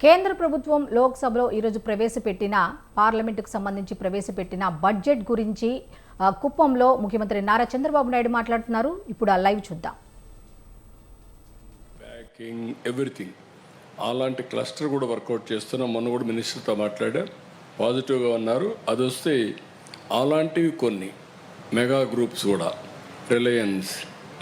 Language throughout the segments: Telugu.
కేంద్ర ప్రభుత్వం లోక్సభలో ఈరోజు ప్రవేశపెట్టిన పార్లమెంటుకు సంబంధించి ప్రవేశపెట్టిన బడ్జెట్ గురించి కుప్పంలో ముఖ్యమంత్రి నారా చంద్రబాబు నాయుడు మాట్లాడుతున్నారు. ఇప్పుడు ఆ లైవ్ చూద్దాం. ప్యాకింగ్ ఎవ్రీథింగ్ అలాంటి క్లస్టర్ కూడా వర్కౌట్ చేస్తున్నాం. మొన్న కూడా మినిస్టర్తో మాట్లాడా, పాజిటివ్గా ఉన్నారు. అది వస్తే అలాంటివి కొన్ని మెగా గ్రూప్స్ కూడా, రిలయన్స్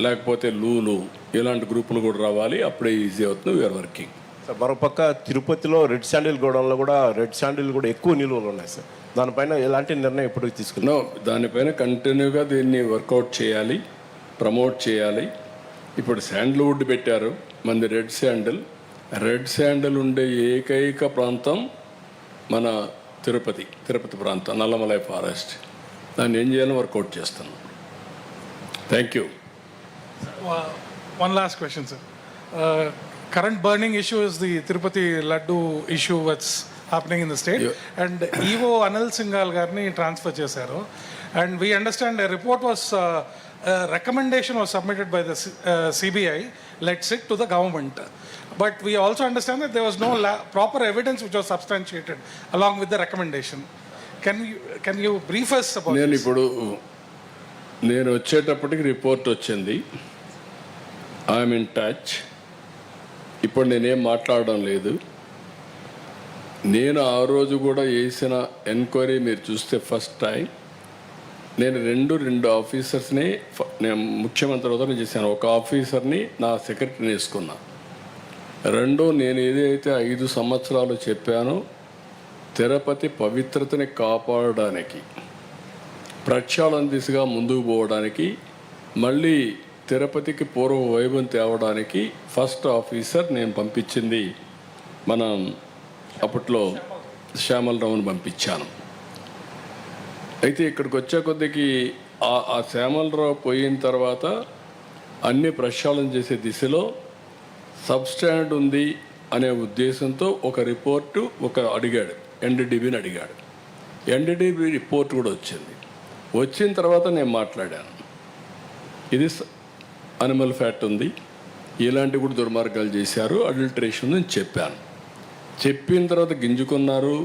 లేకపోతే లూలు ఇలాంటి గ్రూపులు కూడా రావాలి. అప్పుడే ఈజీ అవుతుంది. We are working. సార్ మరోపక్క తిరుపతిలో రెడ్ శాండిల్ గోడౌన్లో కూడా రెడ్ శాండిల్ కూడా ఎక్కువ నిల్వలు ఉన్నాయి సార్. దానిపైన ఎలాంటి నిర్ణయం ఎప్పుడు తీసుకున్నాం? దానిపైన కంటిన్యూగా దీన్ని వర్కౌట్ చేయాలి, ప్రమోట్ చేయాలి. ఇప్పుడు శాండిల్వుడ్ పెట్టారు, మంది రెడ్ శాండిల్ ఉండే ఏకైక ప్రాంతం మన తిరుపతి ప్రాంతం, నల్లమలై ఫారెస్ట్. దాన్ని ఏం చేయాలని వర్కౌట్ చేస్తున్నాం. Thank you. One last question, sir. Current burning issue is the Tirupati Laddu issue that's happening in the state. And EO Anil Singhal garni transfer chesaru. And we understand a report was, a recommendation was submitted by the CBI, let's say, to the government. But we also understand that there was no proper evidence which was substantiated along with the recommendation. Can you brief us about this? నేను వచ్చేటప్పటికి రిపోర్ట్ వచ్చింది. I'm in touch. ఇప్పుడు నేనేం మాట్లాడడం లేదు. నేను ఆ రోజు కూడా వేసిన ఎంక్వైరీ మీరు చూస్తే ఫస్ట్ టైం నేను రెండు ఆఫీసర్స్ని నేను ముఖ్యమంత్రి వద్ద చేశాను. ఒక ఆఫీసర్ని నా సెక్రటరీని వేసుకున్నా. నేను ఏదైతే 5 సంవత్సరాలు చెప్పానో తిరుపతి పవిత్రతని కాపాడడానికి, ప్రక్షాళన దిశగా ముందుకు పోవడానికి, మళ్ళీ తిరుపతికి పూర్వ వైభవం తేవడానికి ఫస్ట్ ఆఫీసర్ నేను పంపించింది మనం అప్పట్లో శ్యామలరావుని పంపించాను. అయితే ఇక్కడికి వచ్చే కొద్దికి ఆ శ్యామలరావు పోయిన తర్వాత అన్ని ప్రక్షాళన చేసే దిశలో సబ్స్టాండ్ ఉంది అనే ఉద్దేశంతో ఒక రిపోర్టు అడిగాడు, ఎన్డీడీబీని అడిగాడు. ఎన్డీడీబీ రిపోర్ట్ కూడా వచ్చిన తర్వాత నేను మాట్లాడాను. ఇది అనిమల్ ఫ్యాట్ ఉంది, ఇలాంటి కూడా దుర్మార్గాలు చేశారు, అడల్టరేషన్ అని చెప్పాను. చెప్పిన తర్వాత గింజుకున్నారు,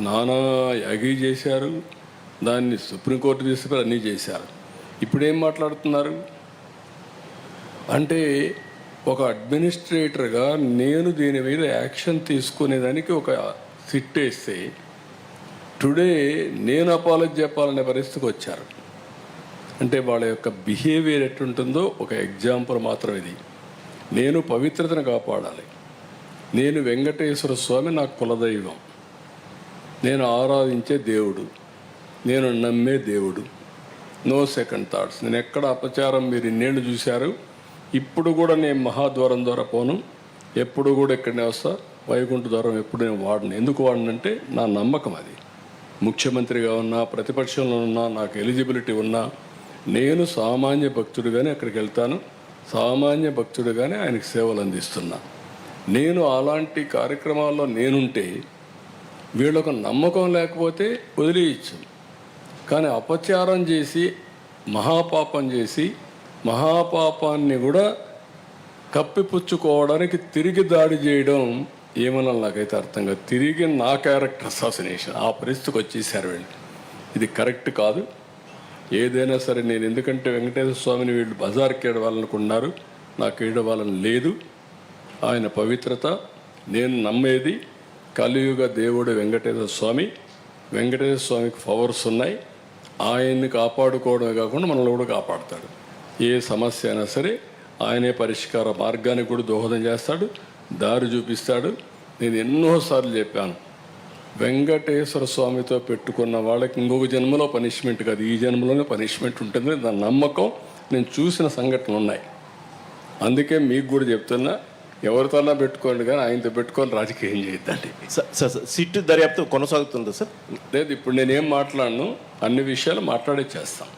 నానా యాగి చేశారు, దాన్ని సుప్రీంకోర్టు తీసుకుని అన్నీ చేశారు. ఇప్పుడేం మాట్లాడుతున్నారు అంటే, ఒక అడ్మినిస్ట్రేటర్గా నేను దీని మీద యాక్షన్ తీసుకునేదానికి ఒక సిట్ వేస్తే టుడే నేను అపాలజీ చెప్పాలనే పరిస్థితికి వచ్చారు. అంటే వాళ్ళ యొక్క బిహేవియర్ ఎట్టుంటుందో ఒక ఎగ్జాంపుల్ మాత్రం ఇది. నేను పవిత్రతను కాపాడాలి. నేను వెంకటేశ్వర స్వామి నాకు కులదైవం, నేను ఆరాధించే దేవుడు, నేను నమ్మే దేవుడు. No second thoughts. నేను ఎక్కడ అపచారం మీరు ఇన్నేళ్ళు చూశారు. ఇప్పుడు కూడా నేను మహాద్వారం ద్వారా పోను, ఎప్పుడు కూడా ఇక్కడనే వస్తా. వైకుంఠ ద్వారం ఎప్పుడు నేను వాడను. ఎందుకు వాడనంటే నా నమ్మకం అది. ముఖ్యమంత్రిగా ఉన్నా, ప్రతిపక్షంలో ఉన్నా, నాకు ఎలిజిబిలిటీ ఉన్నా, నేను సామాన్య భక్తుడిగానే అక్కడికి వెళ్తాను. సామాన్య భక్తుడిగానే ఆయనకు సేవలు అందిస్తున్నా. నేను అలాంటి కార్యక్రమాల్లో నేనుంటే వీళ్ళకు నమ్మకం లేకపోతే వదిలేయచ్చు. కానీ అపచారం చేసి, మహాపాపం చేసి, మహాపాపాన్ని కూడా కప్పిపుచ్చుకోవడానికి తిరిగి దాడి చేయడం ఏమన్నా నాకైతే అర్థం కాదు. తిరిగి నా క్యారెక్టర్ అసాసినేషన్ ఆ పరిస్థితికి వచ్చేసారు వీళ్ళు. ఇది కరెక్ట్ కాదు. ఏదైనా సరే నేను, ఎందుకంటే వెంకటేశ్వర స్వామిని వీళ్ళు బజార్కి ఏడవాలనుకున్నారు, నాకు ఏడవాలని లేదు. ఆయన పవిత్రత నేను నమ్మేది. కలియుగ దేవుడు వెంకటేశ్వర స్వామి. వెంకటేశ్వర స్వామికి పవర్స్ ఉన్నాయి. ఆయన్ని కాపాడుకోవడమే కాకుండా మనల్ని కూడా కాపాడుతాడు. ఏ సమస్య అయినా సరే ఆయనే పరిష్కార మార్గానికి కూడా దోహదం చేస్తాడు, దారి చూపిస్తాడు. నేను ఎన్నోసార్లు చెప్పాను, వెంకటేశ్వర స్వామితో పెట్టుకున్న వాళ్ళకి ఇంకొక జన్మలో పనిష్మెంట్ కాదు, ఈ జన్మలోనే పనిష్మెంట్ ఉంటుంది. దాని నమ్మకం నేను చూసిన సంఘటనలు ఉన్నాయి. అందుకే మీకు కూడా చెప్తున్నా, ఎవరితోనా పెట్టుకోండి కానీ ఆయనతో పెట్టుకొని రాజకీయం చేయొద్దండి. సిట్ దర్యాప్తు కొనసాగుతుందా సార్? లేదు, ఇప్పుడు నేనేం మాట్లాడను, అన్ని విషయాలు మాట్లాడే చేస్తాను.